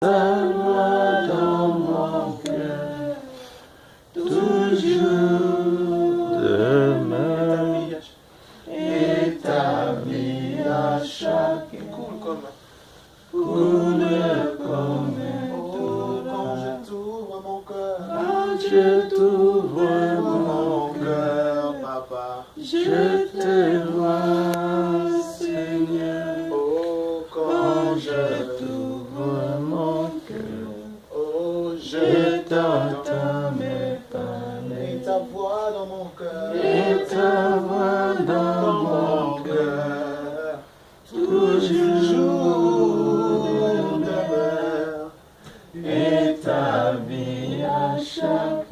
Ta voix dans mon cœur, toujours de ma vie, établie à chaque coule comme quand je t'ouvre mon cœur, quand je t'ouvre mon cœur, papa, je te vois, Seigneur. Oh, quand je t'ouvre mon cœur, oh, je t'entends me parler. Et ta voix dans mon cœur, et ta voix dans mon cœur, toujours demeure, établie à chaque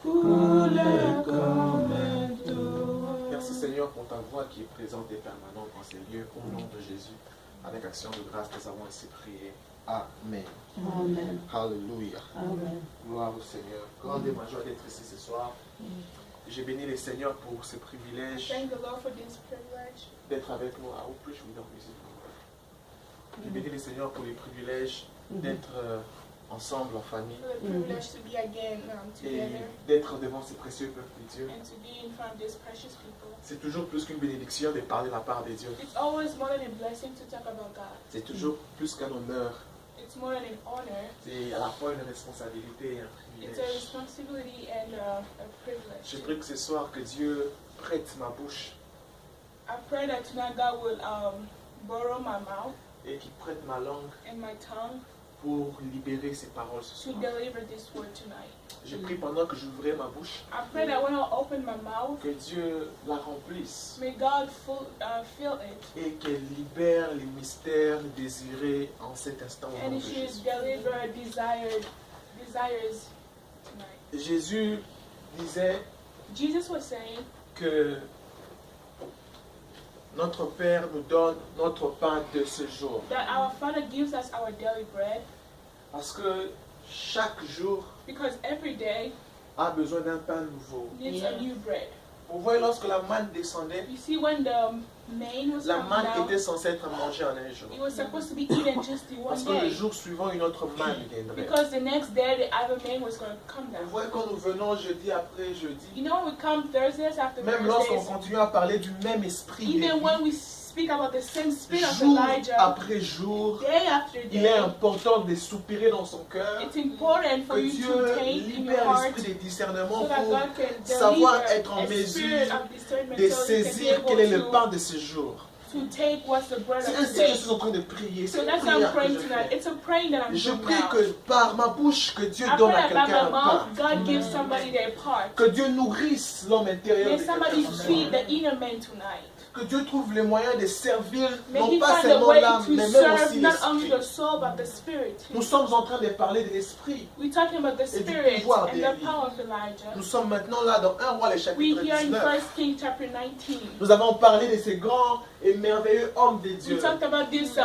coule comme un tour. Merci Seigneur pour ta voix qui est présente et permanente dans ces lieux. Au nom de Jésus, avec action de grâce, nous avons ainsi prié. Amen. Amen. Alléluia. Amen. Gloire au Seigneur. Grande est ma joie d'être ici ce soir. J'ai béni le Seigneur pour ce privilège Thank the Lord for this privilege. d'être avec nous. Au plus je vous donne musique. J'ai béni le Seigneur pour les privilèges d'être ensemble en famille For the privilege to be again et together d'être devant ces précieux peuples de Dieu. and to be in front of these precious people. C'est toujours plus qu'une bénédiction de parler de la part de Dieu. It's always more than a blessing to talk about God. C'est toujours plus qu'un honneur. It's more than an honor. C'est à la fois une responsabilité et un It's a privilège. responsibility and a privilege. Je prie que ce soir que Dieu prête ma bouche I pray that tonight God will borrow my mouth et qu'il prête ma langue and my tongue pour libérer ces paroles ce to soir. deliver this word tonight. Je prie pendant que j'ouvrais ma bouche I pray that when I open my mouth, que Dieu la remplisse may God fill it et qu'elle libère les mystères désirés en cet instant au nom and de it should Jésus. deliver desires tonight. Jésus disait Jesus was saying que notre Père nous donne notre pain de ce jour. that our Father gives us our daily bread Parce que chaque jour because every day a besoin d'un pain nouveau. needs a new bread. Vous voyez, lorsque la manne descendait, You see, when the main was la coming manne down, était censée être mangée en un jour. it was supposed to be eaten just in one Parce que le day jour suivant, une autre manne viendrait. because the next day the other main was going to come Vous down. voyez, quand nous venons jeudi après jeudi, You know, when we come Thursdays after même lorsqu'on Thursdays, continue à parler du même esprit, even d'Élie, when we speak about the same spirit of jour Elijah, après jour, day after il est day, important de soupirer dans son cœur, it's important for que you Dieu to take in your libère heart l'esprit de discernement so that pour God can savoir deliver être en a spirit mesure of discernment de so you can be saisir quel est le able pain de ce jour. to take what's the bread C'est of ainsi que je today. suis en train de prier. So C'est une that's how I'm prière que praying je tonight. fais. It's a praying that I'm Je doing prie now. que par ma bouche, que Dieu I donne pray à that by quelqu'un my un mouth, pain. God gives somebody their part. Que Dieu nourrisse l'homme intérieur May de somebody quelqu'un. feed the inner man tonight. Que Dieu trouve les moyens de servir May non He pas find a seulement way l'âme, to mais même serve aussi not only the l'esprit. soul but the spirit. Nous sommes en train de parler de l'esprit. We're talking about the Et du spirit pouvoir and the d'Élie. power of Elijah. Nous sommes maintenant là dans 1 roi, le We chapitre here in 19. 1 Kings chapter 19. Nous avons parlé de ces grands et merveilleux hommes de We Dieu. talked about this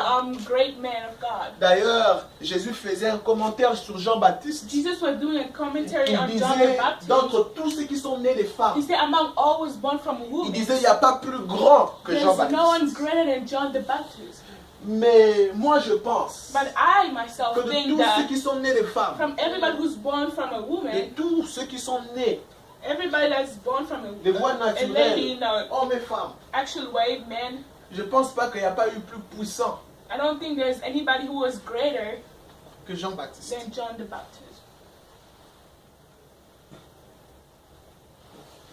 great man of God. D'ailleurs, Jésus faisait un commentaire sur Jean-Baptiste. Jesus was doing a commentary Il on John the disait, Baptist. d'entre tous ceux qui sont nés des He femmes, said, among all was born from a il woman, disait, il n'y a pas plus grand que there's no one Jean-Baptiste. greater than John the Baptist. Mais moi, je pense But I myself que de think tous ceux that qui sont nés des femmes, from everybody who's born from a de woman, tous ceux qui sont nés everybody that's born from de voies a lady naturelles, in a hommes et femmes, actual way, men, je ne pense pas qu'il n'y a pas eu plus puissant I don't think there's anybody who was greater que Jean-Baptiste. than John the Baptist.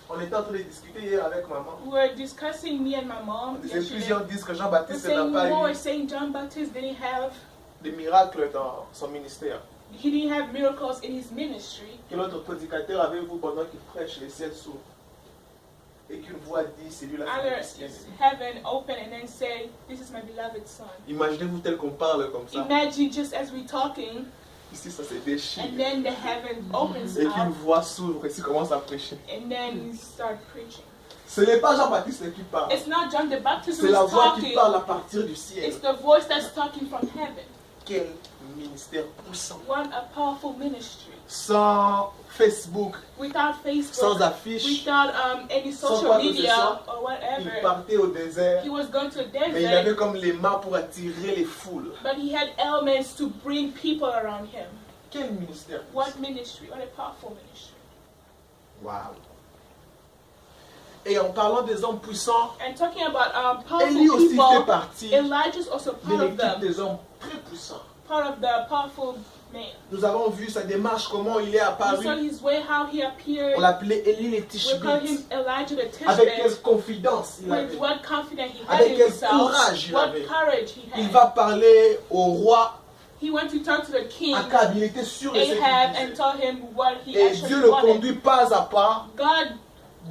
On était en train de discuter hier avec maman. We were discussing, me and my On mom, disait, yesterday. plusieurs disent que We're Jean-Baptiste n'a saying pas more, eu saying John Baptist didn't have, de miracles dans son ministère. he didn't have miracles in his ministry. Quel autre prédicateur avez-vous pendant qu'il prêche les ciels s'ouvrent et qu'une voix dit, c'est lui la Either fille is heaven open and then say, this is my beloved son. Imaginez-vous tel qu'on parle comme ça. Imagine just as we're talking, Ici, ça se déchire. and then the heaven opens Et qu'une up, voix s'ouvre et s'il commence à prêcher. and then you start preaching. Ce n'est pas Jean-Baptiste qui parle. It's not John the Baptist C'est la who's voix qui talking. parle à partir du ciel. It's the voice that's talking from heaven. Quel ministère puissant. What a powerful ministry. Sans Facebook, without sans Facebook, affiche, without any Sans social quoi que ce media soit, or il whatever. partait au désert, He was going to a mais il avait desert, comme les mains pour attirer les foules. but he had elements to bring people around him. Quel ministère! What ministry? What a powerful ministry. Wow! Et en parlant des hommes puissants, And talking about powerful Élie aussi fait people, partie Elijah's also de part of l'équipe them, des hommes très puissants. part of the powerful man. Nous avons vu sa démarche, comment il est We apparu. saw his way, how he appeared. On l'appelait Élie le We call him Tishbite. Elijah the Avec quelle Tishbite. confidence il With avait. what confidence he had Avec in quel himself, courage il what avait. courage he Il had. va parler au roi He went to talk to the king, Akab. Il était sûr de ce qu'il Ahab, and disait. told him what he Et Dieu actually le wanted. conduit pas à pas God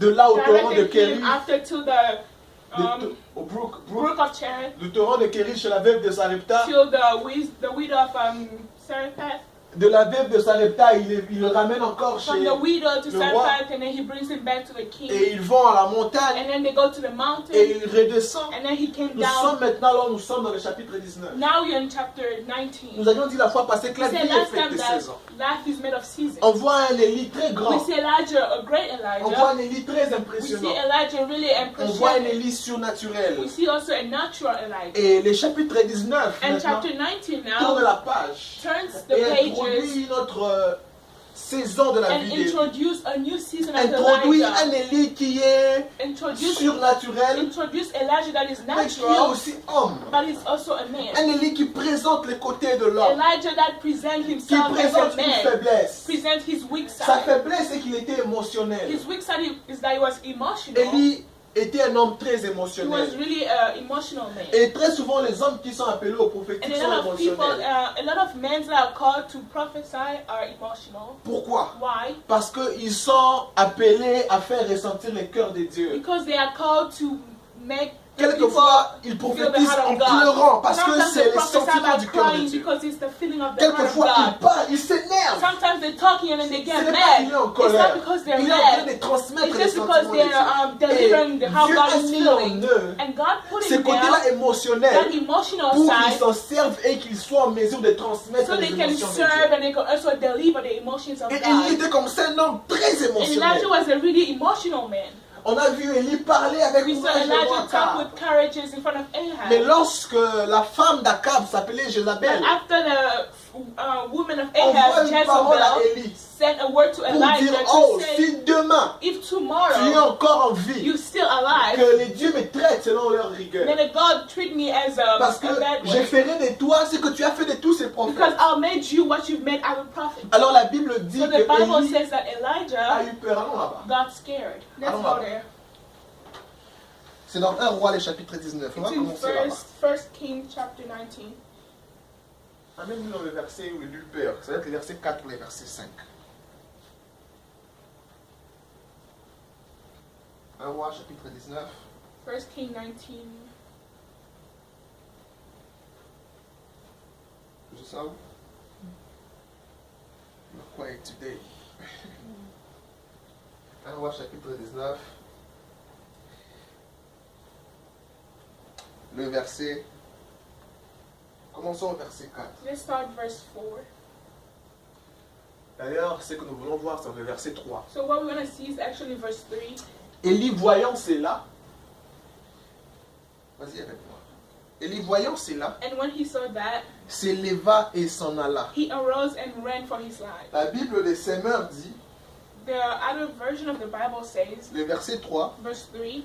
de là au torrent de directed Kéry, him after to the au brook brook of Cherith, du torrent de Kéry chez la veuve de Sarepta. till the widow of Zarephath. De la veuve de Sarepta, il le ramène encore From chez the widow to le roi. Zarephath, and then he brings him back to the king. Et ils vont à la montagne And then they go to the mountain, et il redescend. and then he came Nous sommes down. maintenant là où nous sommes dans le chapitre 19. Now you're in chapter 19. Nous avions dit la fois passée que We la vie said est last faite time de that saisons. life is made of seasons. On voit un Élie très We grand. see Elijah, a great On voit Elijah. un Élie très We see impressionnant. Elijah really On voit un impressive. Élie surnaturel. We see also a natural Elijah. Et le chapitre 19 And maintenant chapter 19 tourne now la page turns the et pages introduit notre saison de la and vie d'Élie. introduce a new season of Introduit un Elijah. Élie qui est Introduce surnaturel, Elijah that is mais qui est natural, aussi homme. but he's also a man. Un Élie qui présente les côtés de l'homme, Elijah that presents qui himself as a présente une man, faiblesse. presents his weak Sa side. faiblesse est qu'il était émotionnel. His weak side is that he was emotional. Élie était un homme très He was émotionnel. really an emotional man. Et très souvent, les hommes qui sont appelés au prophétique And a sont lot of people, émotionnels. a lot of men that are called to prophesy are emotional. Pourquoi? Why? Parce qu'ils sont appelés à faire ressentir les cœurs de Dieu. Because they are called to make the Quelquefois, ils feel the prophétisent heart en of God. pleurant parce que Sometimes c'est they les prophesy sentiments du by cœur de crying Dieu. because it's the feeling of the heart of Quelquefois, ils God. parlent, ils s'énervent. Sometimes they're talking and then they Ce get n'est pas mad. qu'il est en It's colère. not because they're Il est en train mad. de transmettre It's les just because sentiments de Dieu. they're delivering Et how Dieu God a is mis en feeling. eux And God put ce it côté-là there, émotionnel that emotional pour qu'ils side, s'en servent et qu'ils soient en mesure de transmettre so les they can émotions de serve Dieu. and they can also deliver the emotions of Et Élie God. était comme ça, un homme très And émotionnel. Elijah was a really emotional man. On a vu Élie parler avec We saw courage de Elijah talk Akab. with courage in front of Mais Ahab. lorsque la femme d'Akab s'appelait But Jézabel, after the woman of envoie Ahab, une parole à Jezebel, Élie sent a word to pour dire, Elijah oh, to say, si demain if tu es tomorrow encore en vie, you're still alive, que les dieux me traitent selon leur rigueur. then God treat me as a Parce que bad j'ai way. fait de toi ce que tu as fait de tous ces Because prophètes. I'll make you what you've made out of prophet. Alors la Bible dit So que the Bible Élie says that a Elijah eu peur. Allons là-bas. got scared. Let's Allons go là-bas. there. C'est dans 1 Roi, le chapitre 19. On va It's in commencer là-bas. First Kings chapter 19. On a même vu dans le verset où il a eu peur. Ça va être le verset 4 pour le verset 5. 1 Roi, chapitre 19. First King 19. Je sais où? You're quiet today. 1 Roi, chapitre 19. Le verset. Commençons au verset 4. Let's start verse 4. D'ailleurs, ce que nous voulons voir, c'est le verset 3. So what we're going to see is actually verse 3. Élie, voyant cela, vas-y avec moi. Élie, voyant cela, And when he saw that, s'éleva et s'en alla. he arose and ran for his life. La Bible des Semeurs dit, The other version of the Bible says, le verset 3, verse 3,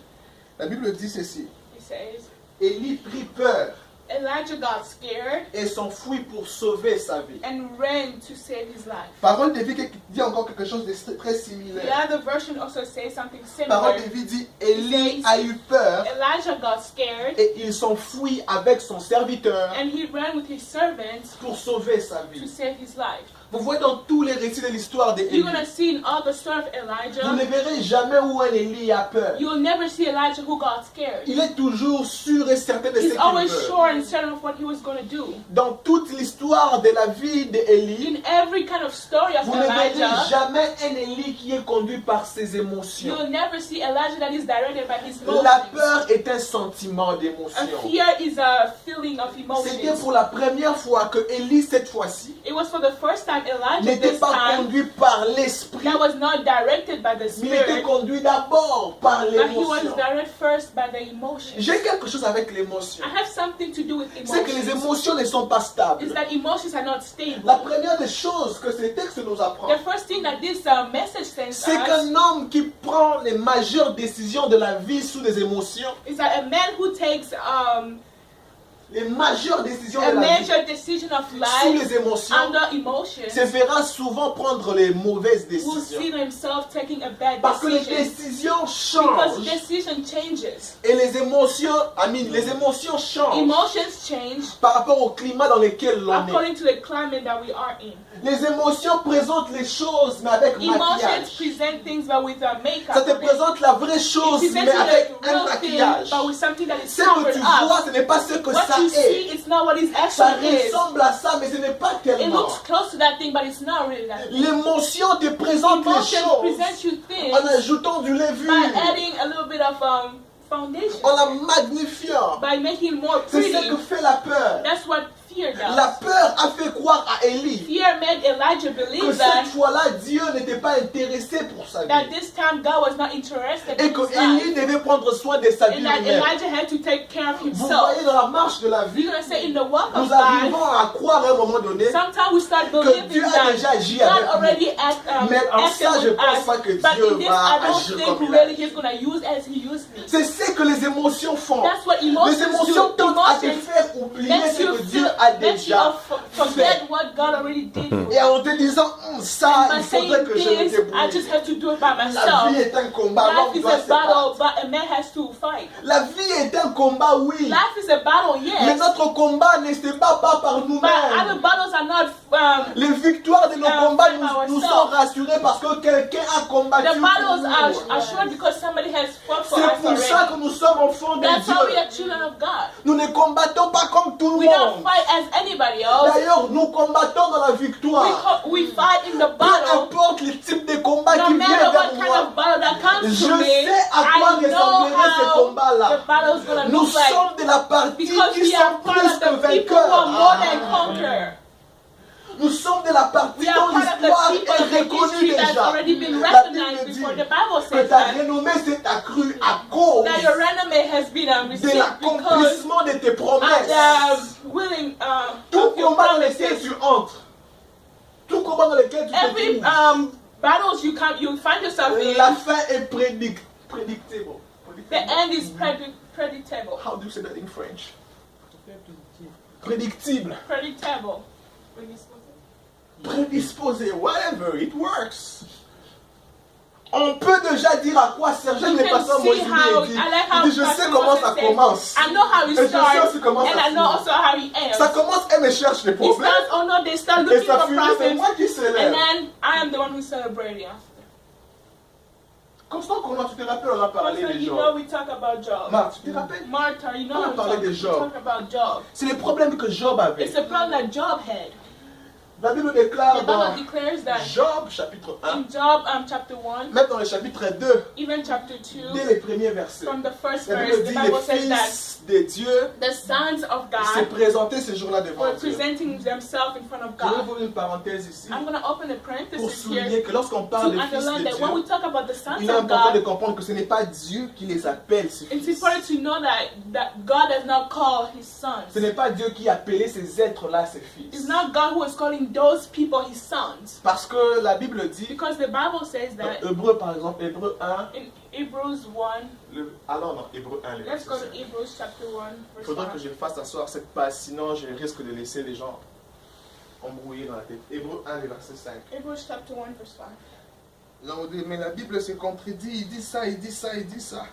la Bible dit ceci. it says, Élie prit peur Elijah got scared et s'enfuit pour sauver sa vie. and ran to save his life. Parole de vie qui dit encore quelque chose de très The similaire. other version also says something Parole similar. de vie dit, Élie a eu peur Elijah got scared et il s'enfuit avec son serviteur and he ran with his servants pour sauver sa to vie. save his life. Vous voyez dans tous les récits de l'histoire d'Élie, You're going to see in all the story of vous ne Elijah, verrez jamais où un Élie a peur. you'll never see Elijah who got scared. Il est toujours sûr et certain de ce He's qu'il always veut. sure and uncertain of what he was going to do. Dans toute l'histoire de la vie d'Élie, In every kind of story of vous ne verrez Elijah, jamais un Élie qui est conduit par ses émotions. you'll never see Elijah that is directed by his La emotions. peur est un sentiment A d'émotion. fear is a feeling of C'était emotions. pour la première fois que Élie, cette fois-ci, It was for the first time Elijah n'était this pas time conduit par l'esprit, that was not directed by the mais il était spirit, conduit d'abord par but he was l'émotion. directed first by the emotions. J'ai quelque chose avec l'émotion. I have something to do with C'est que les emotions. émotions ne sont pas Is stables. that emotions are not stable. La première des choses que ce texte nous apprend, The first thing that this message sends c'est us qu'un homme qui prend les majeures décisions de la vie sous des émotions, is that a man who takes les majeures décisions a de la vie major decision of sous life les émotions, under emotions se verra souvent prendre les mauvaises will décisions. see himself taking a bad Parce que les decision. décisions Because changent decision changes. et les émotions changent Emotions change par rapport au climat dans lequel l'on est. according to the climate that we are in. Les émotions présentent les choses mais avec Emotions maquillage. present things but with a makeup. Ça te on it. présente la vraie chose It mais presents avec you the un real maquillage. thing but with something that is Ce que covered tu up. vois, ce n'est pas ce que What ça you est. see is not what it Ça actually is. ressemble à ça mais ce n'est pas It tellement. looks close to that thing but it's not really that thing. L'émotion te présente les Emotions choses present you things en ajoutant du levure, by adding a little bit of foundation, en la magnifiant. by making it more C'est pretty. ce que fait la peur. That's what fear does. La peur a fait croire à Élie Fear made Elijah que believe cette that fois-là, Dieu n'était pas intéressé pour sa that vie. this time God was not interested Et in que his life, Élie devait prendre soin de sa vie and that lui-même. Elijah had to take care of Vous himself. voyez, dans la marche de la vie, You're gonna say in the walk of nous life, arrivons à croire à un moment donné sometimes we start que believing Dieu a that déjà agi God avec nous. already Mais en acted ça, je with pense us. pas que But Dieu in this, va I don't agir think comme il really agit. He's gonna use as He used me. C'est ce que les émotions font. That's what Les emotions émotions do. tentent à te Emotions faire oublier makes ce you que Dieu feel, a makes you déjà forget fait. what God already did for you. Et en te disant, ça, By il faudrait saying que je me this, I débrouille. just have to do it by La myself. vie est un combat, Life l'homme is doit a se battle, battre. but a man has to fight. La vie est un combat, oui. Life is a battle, Mais yes, notre combat ne se bat pas par but other nous-mêmes. battles are not. Les victoires de nos combats by nous sont ourselves. rassurées parce que quelqu'un a combattu The pour battles nous. are sure because somebody has fought for C'est us pour ça already. que nous sommes enfants de That's how we Dieu. are children of God. Nous ne combattons pas comme tout le We don't monde. fight as anybody else. D'ailleurs, nous combattons dans la victoire. We fight in the Peu battle. importe le type de combat No qui matter vient what vers kind moi, of battle that comes je to me, sais à quoi I know ressemblerait ce how combat-là. the battle is going to Nous look like. sommes de la partie Because qui we are sont part plus of que the people who are more than vainqueurs. conqueror. Nous sommes de la partie We are dont part of the l'histoire people est of the reconnue history that's déjà. already been La recognized Bible before. dit The Bible que says ta that, renommée s'est accrue à cause that your renommée has been de received because l'accomplissement de tes of promesses. the willing Tout of your combat dans lequel promises. tu entres, tout combat dans lequel tu te Every trouves, battles you find yourself in, la fin est prédictable. the end is predictable. How do you say that in French? Prédictible. Predictable. Prédisposé, whatever, it works. On peut déjà dire à quoi sert. J'aime You les can pasteurs see Moïse how, dit, I like how il dit, je sais Pastor comment Moses ça says, commence. I know how Et it je sais starts, aussi comment and ça I know finit. also how it ends. Ça commence, elle me cherche les It problèmes. starts, oh no, they start Et looking ça for finit, c'est problems, moi qui and célèbre. then I am the one who's celebrating after. Constant, comment tu te rappelles, on a parlé Also, des you know Job. we talk about Job. Marc, tu te rappelles? Martha, you know On a how we parlé talk, de we Job. talk about Job. C'est le problème que Job avait. It's a problem that Job had. La Bible The déclare dans Bible declares that Job chapitre 1, in Job chapter 1, même dans le chapitre 2, even chapter 2, dès les premiers versets. from the first La verse, Bible the dit Bible les says that fils de Dieu the sons of se God présentaient ce jour-là devant were Dieu. presenting themselves in front of Je vais God. ouvrir une parenthèse ici I'm going to open a pour parenthesis souligner here que lorsqu'on to parle des fils underline de that when we Dieu, talk about the sons il est of important de God, comprendre que ce n'est pas Dieu qui les appelle ses it's fils. important to know that God does not call his sons. Ce n'est pas Dieu qui a appelé ces êtres-là ses It's fils. not God who is calling those people his sons. Parce que la Bible dit, Because the Bible says dans that Hébreu par exemple, Hébreu 1, in Hebrews 1, allons dans Hébreu 1, le let's verset go to 5. Hebrews chapter 1, Il verse faudra 5. que je fasse asseoir cette page, sinon je risque de laisser les gens embrouillés dans la tête. Hébreu 1, le verset 5. Hebrews chapter 1, verse 5. Là, on dit, mais la Bible se contredit, il dit ça, il dit ça, il dit ça.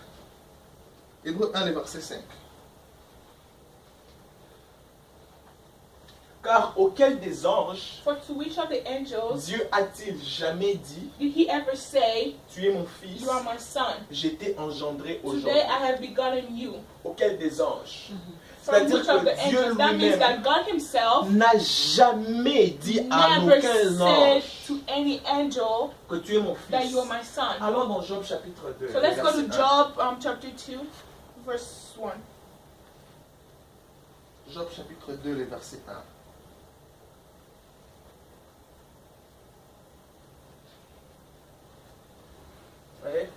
Hébreu 1, le verset 5. Car auquel des anges For to which of the angels Dieu a-t-il jamais dit, did he ever say, tu es mon fils, you are my son? j'ai été engendré Today aujourd'hui. I have begotten you. Auquel des anges. from C'est-à-dire which of que the Dieu angels. That means lui-même that God himself n'a jamais dit à never aucun said ange to any angel que tu es mon that fils. you are my son. Allons dans Job chapitre 2. So let's go to verset 1. Job chapter 2, verse 1. Job chapitre 2, le verset 1. Voyez?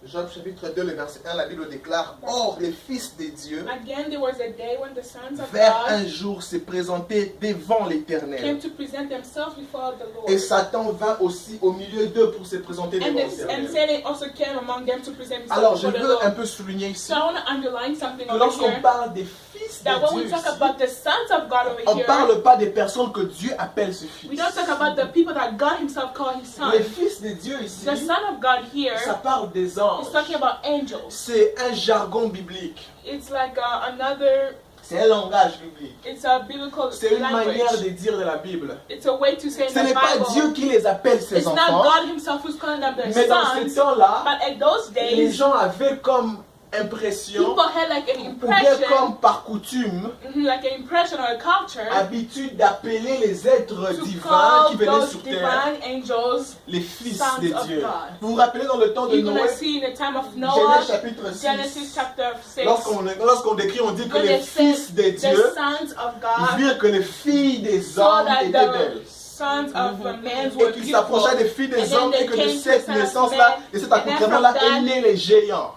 Job chapitre 2, le verset 1, la Bible déclare: Or, les fils des dieux, Again, there was a day when the sons of vers God un jour, se présentaient devant came l'Éternel. to present themselves before the Lord. Et Satan vint aussi au milieu d'eux pour se présenter And, devant and l'Éternel. Satan also came among them to present Alors, himself je before the veux Lord. un peu souligner ici So I want to underline something que over lorsqu'on here. parle des fils That when de we Dieu, talk ici, about the sons of God over on ne here, parle pas des personnes que Dieu appelle ses fils. we don't talk about the people that God himself called his son. Les fils de Dieu ici, The son of God here ça parle des anges. is talking about angels. C'est un jargon biblique. It's like another, C'est un langage biblique. it's a biblical C'est une manière language. de dire de la Bible. It's a way to say in Ce the n'est pas Dieu Bible. qui les appelle ses It's not enfants. God himself who's calling them their Mais dans ce sons. temps-là, But at those les days, gens avaient comme impression, people had like an ou bien impression, comme par coutume, like an impression or a culture, habitude d'appeler les êtres to divins call qui venaient those sur terre divine angels les fils sons de of Dieu. God. Vous vous rappelez dans le temps de You're going Noé, to see in the time of Genèse Noah, chapitre 6, Genesis chapter 6, lorsqu'on décrit, on dit que when les it fils says de the Dieu sons of God virent que les filles des saw hommes that étaient the belles. sons of men's Et were qu'il beautiful. s'approcha des filles des And then hommes et they que de came to cette the sons of naissance-là, men, de cet and then accoutrement-là, from that, est né les géants.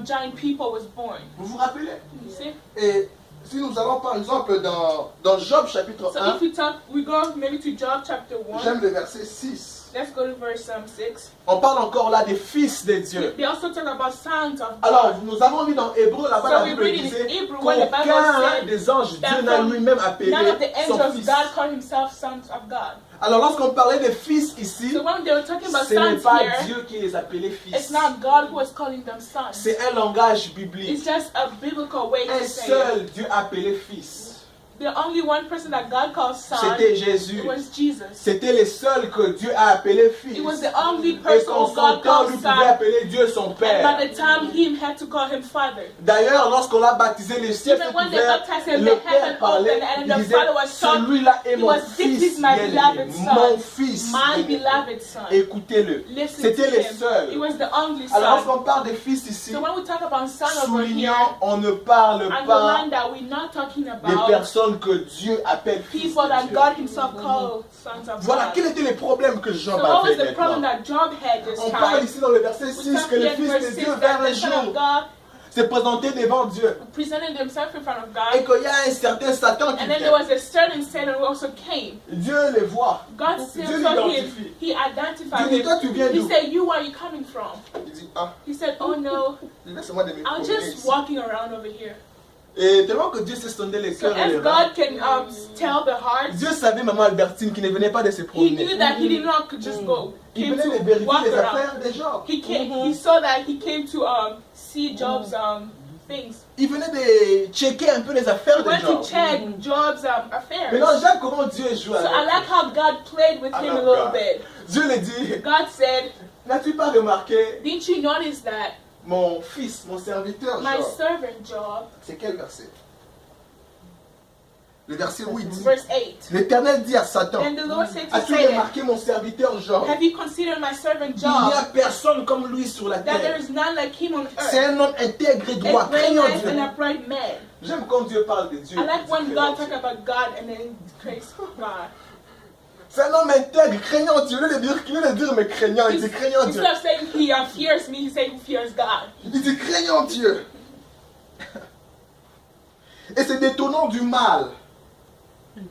Giant people was born. Vous vous rappelez? You see? Et si nous allons par exemple dans Job chapitre So 1, if we talk, we go maybe to Job chapter 1. j'aime le verset 6. Let's go to verse 6. On parle encore là des fils de Dieu. They also talk about sons of Alors, God. nous avons lu dans Hébreu, là-bas, So la we Bible read in disait Hebrew when the Bible qu'aucun said des anges, that Dieu n'a from lui-même appelé none of the son angels, fils. God called himself sons of God. Alors, lorsqu'on parlait des fils ici, So when they were talking about ce n'est sons pas here, Dieu qui les appelait it's fils. not God who is calling them sons. C'est un langage biblique. It's just a biblical way Un to say it. seul Dieu appelé fils. The only one person that God calls son C'était Jésus. was Jesus. C'était les seuls que Dieu a appelés fils. It was the only Et person qu'en who son God temps, called lui pouvait son. appeler Dieu son And Père. by the time he had to call him father. D'ailleurs, lorsqu'on l'a baptisé, les cieux Even étaient when they ouverts, baptized him, le the Père heaven parlait, opened and il the disait, Father was shocked. celui-là est He mon was, this fils is my bien-aimé, beloved mon son. fils My bien-aimé. beloved son. Écoutez-le. Listen C'était to les him. seuls. It was the only Alors, son. lorsqu'on parle des fils ici, So when we talk about son over here, soulignant, on ne parle pas underline that we're not talking des about personnes que Dieu appelle fils people de that Dieu. God himself called sons of Voilà, God. quels étaient les problèmes que So Job what was avait the problem maintenant? that Job had this On parle time? ici dans le verset We 6 talk que les here in fils verse de 6 Dieu that vers un the son of jour God se présentaient devant Dieu. presented themselves in front of Et God. qu'il y a un certain Satan qui And then there vient. was a certain Satan who also came. Dieu les voit. God Dieu still saw him. l'identifie. He identified Dieu dit, toi tu him. viens He d'où? said, you, where are you coming from? Il dit, ah, He said, oh no, laisse-moi de me I'm promener just ici. walking around over here. Et tellement que Dieu sait sonder les So cœurs et as les reins. God can tell the heart, Dieu savait maman Albertine qui ne venait pas de se he promener. knew that he did not just go, Il came venait de to vérifier walk les around. affaires des gens. He came, he saw that he came to see Job's things. Il venait de checker un peu les affaires He des went gens. to check Job's affairs. Maintenant, Jacques, comment Dieu joue So I avec like how God played with him a Alors, little God. bit. Dieu lui dit, God said, n'as-tu pas remarqué didn't you notice that mon fils, mon serviteur my Job? servant Job, C'est quel verset? Le verset 8 dit, verse 8, l'Éternel dit à Satan, and the Lord said to as-tu Satan, remarqué mon serviteur Job? have you considered my servant Il n'y a Job, personne comme lui sur la that there terre. is none like him on C'est earth, un homme intègre et droit, a craignant blameless and Dieu. upright man. J'aime quand Dieu parle de Dieu. I like when C'est God très talk about God and then praise God. C'est un homme intègre, craignant Dieu. Au lieu de dire mais craignant, il dit craignant Dieu. Instead of saying he fears me, he said he fears God. Il dit craignant Dieu. Et c'est détonnant du mal.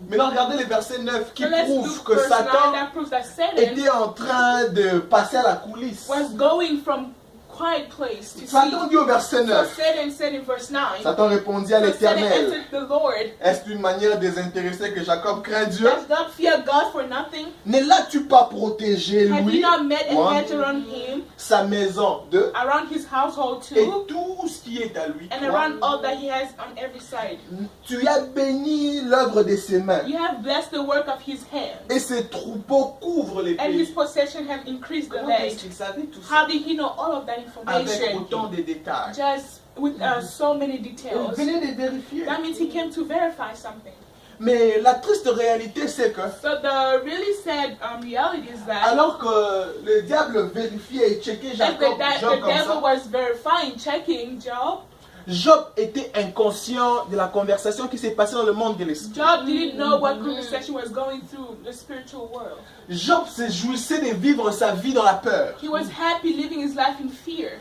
Maintenant, regardez le verset 9 qui So let's prouve look que verse 9 Satan that proves that Satan était en train de passer à la coulisse. was going from quiet place to Satan see. dit au verset So 9, Satan said in verse 9, Satan répondit à so Satan l'Éternel, answered the Lord, est-ce une manière désintéressée que Jacob craint Dieu? does God fear God for nothing? Ne l'as-tu pas protégé, Have lui, you not met a one, hedge around him, sa maison, deux, around his household et too, tout ce qui est à lui, and trois? around all that he has on every side? Tu as béni l'œuvre de ses mains, You have blessed the work of his hands, et ses troupeaux couvrent les and his pays. possession have increased the Comment est-ce land. qu'il savait tout How ça? did he know all of that Avec information? autant de détails. Just with so many Il details. venait de vérifier. That means he came to verify something. Mais la triste réalité, c'est que So the really sad reality is that alors que le diable vérifiait et checkait as Jacob, Job the comme devil ça, was verifying, checking Job, Job était inconscient de la conversation qui s'est passée dans le monde de l'esprit. Job didn't know what conversation was going through the spiritual world. Job se jouissait de vivre sa vie dans la peur. He was happy living his life in fear.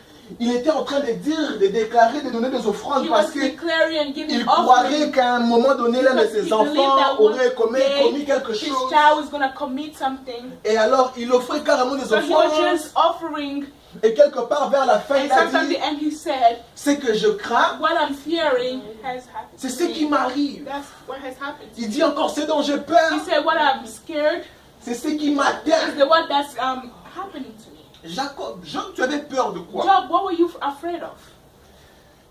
Il était en train de dire, de déclarer, de donner des offrandes He parce was qu'il declaring and giving croirait offerings qu'à un moment donné, l'un de because he ses believed enfants that aurait one commis day quelque his chose. child was going to commit something. Et alors, il offrait carrément des So he was offrandes. just offering, Et quelque part vers la fin, and il a sometimes dit, at the end he said, c'est que je crains, what I'm fearing has happened c'est to ce qui me. m'arrive. That's what has happened to Il me. dit encore, c'est dont j'ai peur, He said, what I'm scared c'est ce qui m'atteint. is the what that's happening to me. Jacob, Job, tu avais peur de quoi? Job, what were you afraid of?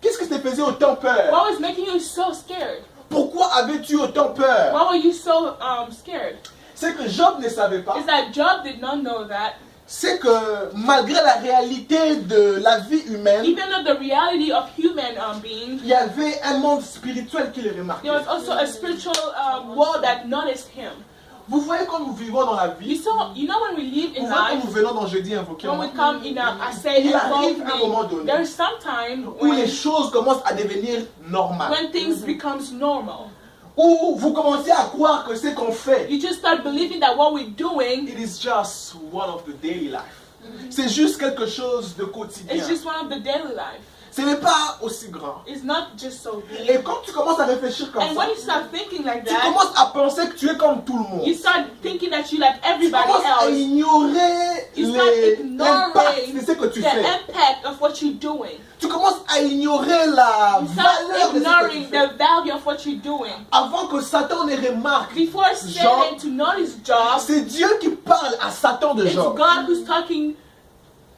Qu'est-ce que te faisait autant peur? What was making you so scared? Pourquoi avais-tu autant peur? Why were you so scared? C'est que Job ne savait pas. It's that Job did not know that C'est que malgré la réalité de la vie humaine, even though the reality of human being, il y avait un monde spirituel qui le remarquait. there was also a spiritual world that noticed him. Vous voyez quand nous vivons dans la vie, You know when we live vous in voyez quand life, nous venons dans Jeudi invoqué, when we come in I say il arrive un moment involvement, donné there is some time où les when choses commencent à devenir normales. things becomes normal. Où vous commencez à croire que ce qu'on fait, You just start believing that what we're doing it is just one of the daily life. C'est juste quelque chose de quotidien. is just one of the daily life. Ce n'est pas aussi grand. It's not just so big. Et quand tu commences à réfléchir comme And ça, when you start thinking like tu that, commences à penser que tu es comme tout le monde. you start thinking that you like Tu everybody commences à else. ignorer You start l'impact de ce que ignoring tu the fais. impact of what you're doing. Tu commences à ignorer la You start valeur de ce que tu ignoring fais. the value of what you're doing. Avant que Satan ne remarque, Before Satan to notice Job, c'est Dieu qui parle à Satan de it's Job. God who's talking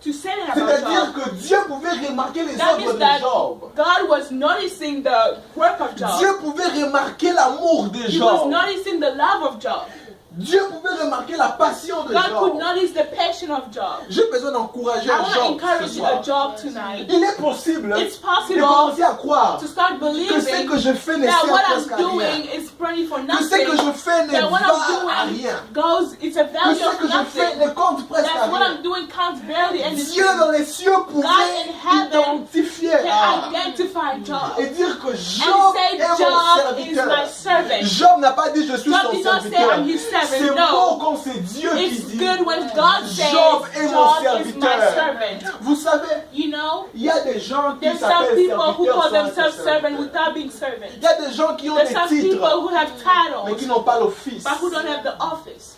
to Satan about C'est-à-dire Job. que Dieu pouvait remarquer les That œuvres means de that Job. God was noticing the work of Job. Dieu pouvait remarquer l'amour de He was Job. noticing the love of Job. Dieu pouvait remarquer la passion de God could Job. notice the passion of Job. J'ai besoin d'encourager I un want to Job encourage ce a soir. Job tonight. Il est possible It's de possible commencer à croire to start que ce believing que je fais ne that sert what presque à I'm rien. doing is pretty for Que ce nothing. que je fais ne That what va à I'm doing rien. goes, it's a Que value ce of que je fais nothing. ne compte presque à That's what rien. I'm doing counts barely anything. Dieu dans les cieux pouvait in heaven identifier Can identify Job et dire que and Job say est mon Job is serviteur. my servant. Job n'a pas dit je suis Job son did not say serviteur. I'm his servant. C'est No. beau quand c'est Dieu qui It's dit good when God says Job est mon Job is my serviteur. servant. Vous savez, You know, il y a des gens qui there's some s'appellent people who serviteurs call sans être themselves servant serviteurs. without being servants. Il y a des gens qui ont There's des some people titres who have mais qui titles n'ont pas l'office. but who don't have the office.